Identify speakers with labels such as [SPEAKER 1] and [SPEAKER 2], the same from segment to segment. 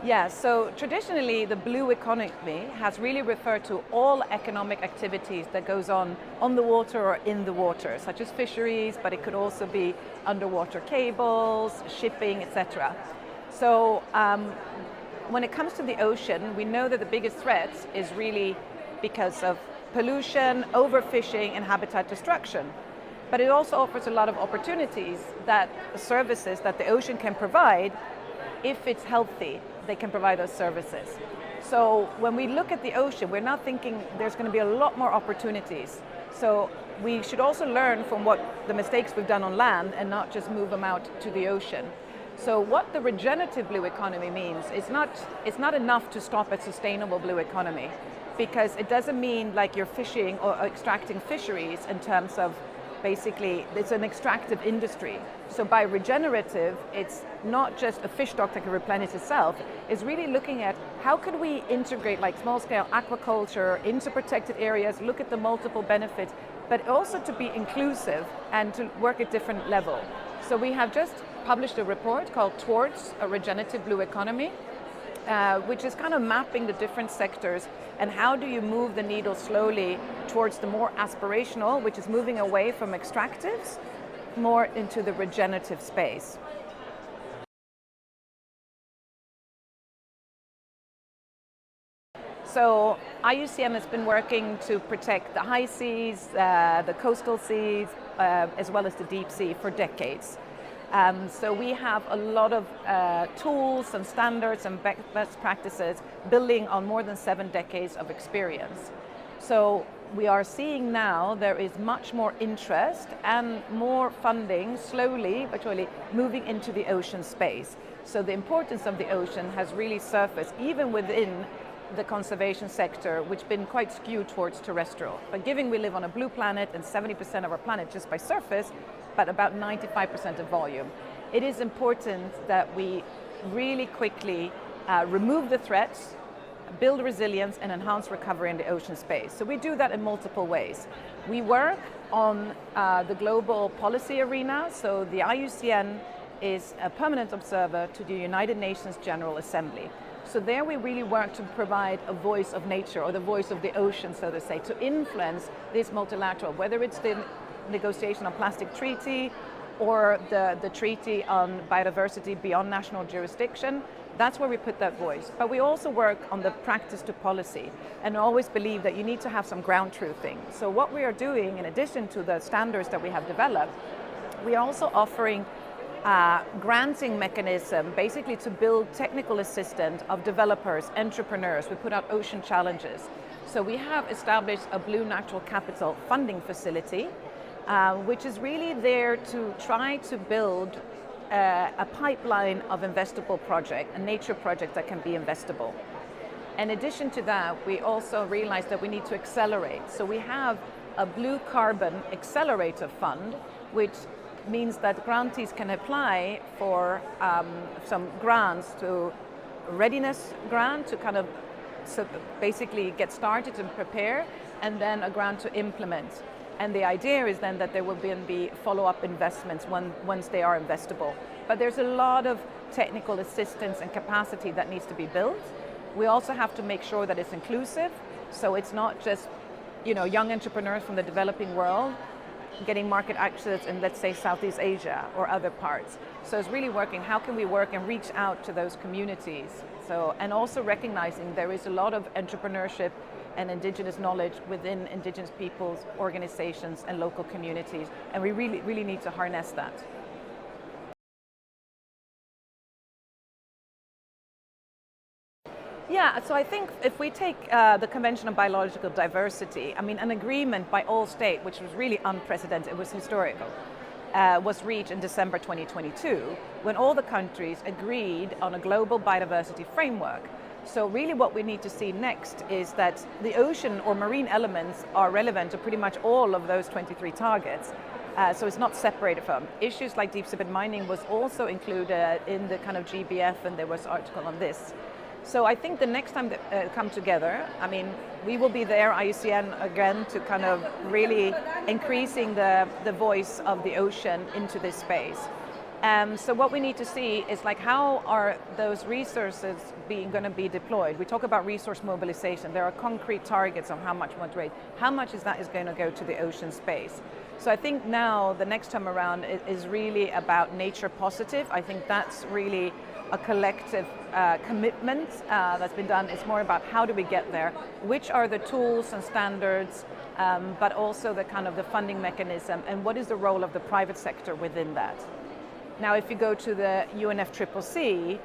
[SPEAKER 1] Yeah, so traditionally the blue economy has really referred to all economic activities that goes on the water or in the water, such as fisheries, but it could also be underwater cables, shipping, etc. So when it comes to the ocean, we know that the biggest threat is really because of pollution, overfishing, and habitat destruction. But it also offers a lot of opportunities that services that the ocean can provide. If it's healthy, they can provide those services. So when we look at the ocean, we're not thinking there's going to be a lot more opportunities. So we should also learn from what the mistakes we've done on land and not just move them out to the ocean. So what the regenerative blue economy means, it's not enough to stop at sustainable blue economy, because it doesn't mean like you're fishing or extracting fisheries in terms of basically it's an extractive industry. So by regenerative, it's not just a fish stock that can replenish itself, it's really looking at how could we integrate like small scale aquaculture into protected areas, look at the multiple benefits, but also to be inclusive and to work at different level. So we have just published a report called Towards a Regenerative Blue Economy, which is kind of mapping the different sectors and how do you move the needle slowly towards the more aspirational, which is moving away from extractives, more into the regenerative space. So IUCN has been working to protect the high seas, the coastal seas, as well as the deep sea for decades. So we have a lot of tools and standards and best practices building on more than 7 decades of experience. So we are seeing now there is much more interest and more funding slowly but surely moving into the ocean space. So the importance of the ocean has really surfaced even within the conservation sector, which has been quite skewed towards terrestrial. But given we live on a blue planet and 70% of our planet just by surface, but about 95% of volume, it is important that we really quickly remove the threats, build resilience and enhance recovery in the ocean space. So we do that in multiple ways. We work on the global policy arena, so the IUCN is a permanent observer to the United Nations General Assembly. So there we really work to provide a voice of nature, or the voice of the ocean, so to say, to influence this multilateral, whether it's the negotiation on plastic treaty or the treaty on biodiversity beyond national jurisdiction. That's where we put that voice. But we also work on the practice to policy and always believe that you need to have some ground truthing. So what we are doing, in addition to the standards that we have developed, we are also offering granting mechanism basically to build technical assistance of developers, entrepreneurs. We put out ocean challenges. So we have established a Blue Natural Capital funding facility, which is really there to try to build a pipeline of investable project, a nature project that can be investable. In addition to that, we also realized that we need to accelerate. So we have a Blue Carbon Accelerator Fund, which means that grantees can apply for some grants, to readiness grant to kind of basically get started and prepare, and then a grant to implement. And the idea is then that there will be follow-up investments once they are investable. But there's a lot of technical assistance and capacity that needs to be built. We also have to make sure that it's inclusive, so it's not just young entrepreneurs from the developing world getting market access in, let's say, Southeast Asia or other parts. So it's really working, how can we work and reach out to those communities? So, and also recognizing there is a lot of entrepreneurship and indigenous knowledge within indigenous peoples, organizations and local communities, and we really need to harness that. Yeah, so I think if we take the Convention on Biological Diversity, I mean, an agreement by all states, which was really unprecedented, it was historical, was reached in December 2022, when all the countries agreed on a global biodiversity framework. So really what we need to see next is that the ocean or marine elements are relevant to pretty much all of those 23 targets. So it's not separated from. Issues like deep sea mining was also included in the kind of GBF, and there was an article on this. So I think the next time that come together, I mean, we will be there, IUCN, again, to kind of really increasing the voice of the ocean into this space. So what we need to see is like, how are those resources going to be deployed? We talk about resource mobilization. There are concrete targets on how much we want to raise. How much is going to go to the ocean space? So I think now the next time around is really about nature positive. I think that's really a collective commitment that's been done. It's more about how do we get there, which are the tools and standards, but also the kind of the funding mechanism, and what is the role of the private sector within that. Now, if you go to the UNFCCC,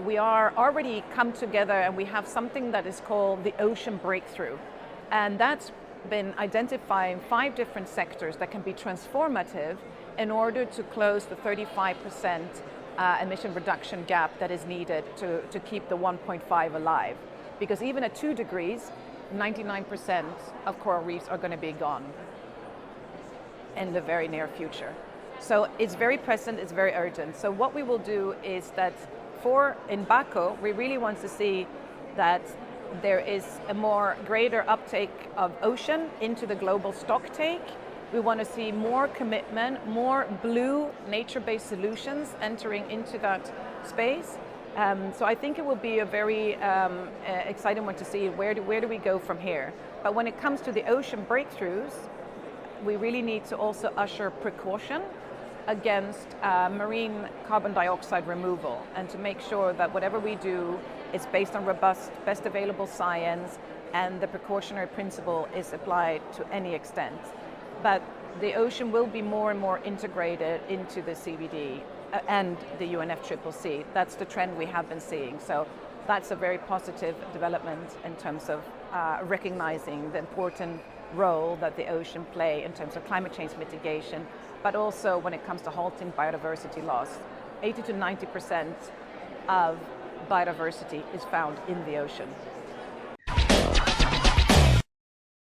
[SPEAKER 1] we are already come together and we have something that is called the Ocean Breakthrough. And that's been identifying 5 different sectors that can be transformative in order to close the 35% emission reduction gap that is needed to keep the 1.5 alive. Because even at 2 degrees, 99% of coral reefs are going to be gone in the very near future. So it's very present, it's very urgent. So what we will do is that in Baco, we really want to see that there is a more greater uptake of ocean into the global stock take. We want to see more commitment, more blue nature-based solutions entering into that space. So I think it will be a very exciting one to see where do we go from here. But when it comes to the ocean breakthroughs, we really need to also usher precaution against marine carbon dioxide removal, and to make sure that whatever we do is based on robust, best available science, and the precautionary principle is applied to any extent. But the ocean will be more and more integrated into the CBD and the UNFCCC. That's the trend we have been seeing. So that's a very positive development in terms of recognizing the important role that the ocean play in terms of climate change mitigation, but also when it comes to halting biodiversity loss. 80 to 90% of biodiversity is found in the ocean.